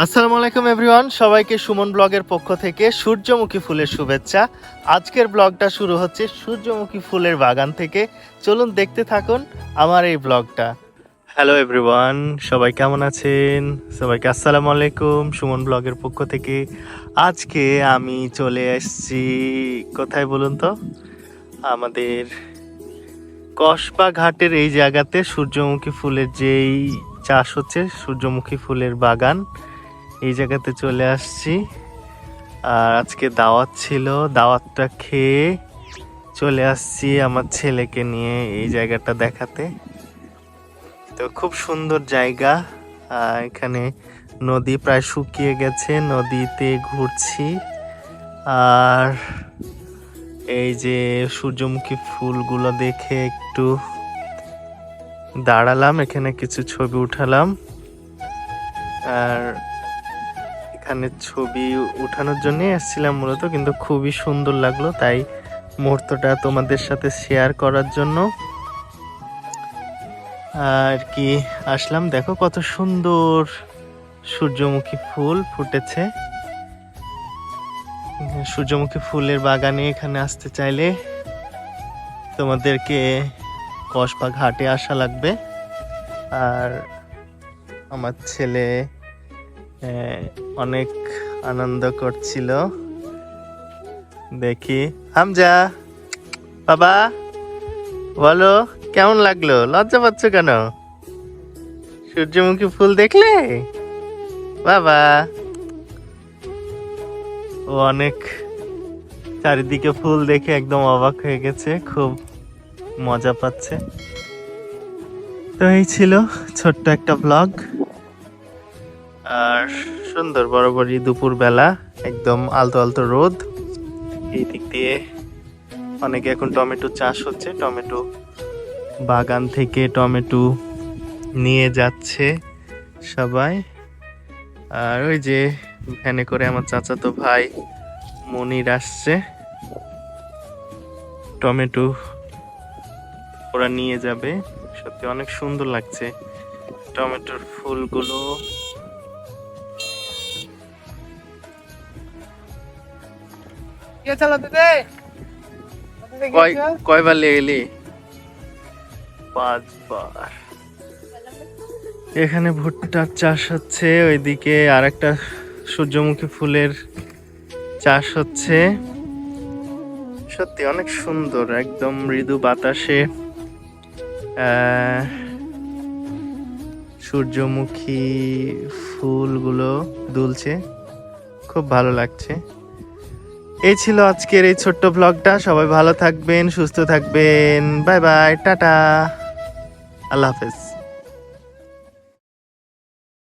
আসসালামু আলাইকুম এভরিওয়ান, সবাইকে সুমন ব্লগের পক্ষ থেকে সূর্যমুখী ফুলের শুভেচ্ছা। আজকের ব্লগটা শুরু হচ্ছে সূর্যমুখী ফুলের বাগান থেকে। চলুন দেখতে থাকুন আমার এই ব্লগটা। হ্যালো এভরিওয়ান, সবাই কেমন আছেন? সবাইকে আসসালামু আলাইকুম সুমন ব্লগের পক্ষ থেকে। আজকে আমি চলে এসেছি কোথায় বলুন তো, আমাদের কসবা ঘাটের এই জায়গাতে সূর্যমুখী ফুলের যেই চাষ হচ্ছে, সূর্যমুখী ফুলের বাগান, এই জায়গাতে চলে আসছি। আর আজকে দাওয়াত ছিল, দাওয়াতটা খেয়ে চলে আসছি আমার ছেলেকে নিয়ে এই জায়গাটা দেখাতে। তো খুব সুন্দর জায়গা। এখানে নদী প্রায় শুকিয়ে গেছে, নদীতে ঘুরছি। আর এই যে সূর্যমুখী ফুলগুলো দেখে একটু দাঁড়ালাম, এখানে কিছু ছবি উঠালাম। আর এখানে ছবি উঠানোর জন্য এসেছিলাম মূলত, কিন্তু খুবই সুন্দর লাগলো, তাই মুহূর্তটা তোমাদের সাথে শেয়ার করার জন্য আর কি আসলাম। দেখো কত সুন্দর সূর্যমুখী ফুল ফুটেছে। সূর্যমুখী ফুলের বাগানে এখানে আসতে চাইলে তোমাদেরকে কসবা ঘাটে আসা লাগবে। আর আমার ছেলে অনেক আনন্দ করছিল। দেখি, হামজা বাবা বলো কেমন লাগলো? লজ্জা পাচ্ছ কেন? সূর্যমুখী ফুল দেখলে বাবা? ও অনেক চারিদিকে ফুল দেখে একদম অবাক হয়ে গেছে, খুব মজা পাচ্ছে। তো এই ছিল ছোট্ট একটা ব্লগ। আর সুন্দর বরাবরই দুপুর বেলা, একদম আলতো আলতো রোদ। এই দিক দিয়ে অনেকে এখন টমেটো চাষ হচ্ছে, টমেটো বাগান থেকে টমেটো নিয়ে যাচ্ছে সবাই। আর ওই যে ভ্যানে করে আমার চাচাতো ভাই মনির আসছে, টমেটো ওরা নিয়ে যাবে। সত্যি অনেক সুন্দর লাগছে টমেটোর ফুলগুলো। কয়বার লেগে গেলি? 5 বার। এখানে ভুট্টার চাষ হচ্ছে, ওইদিকে আর একটা সূর্যমুখী ফুলের চাষ হচ্ছে। সত্যি অনেক সুন্দর, একদম মৃদু বাতাসে সূর্যমুখী ফুলগুলো দুলছে, খুব ভালো লাগছে। এই ছিল আজকের এই ছোট্ট ব্লগটা। সবাই ভালো থাকবেন, সুস্থ থাকবেন। বাই বাই, টাটা, আল্লাহ হাফেজ।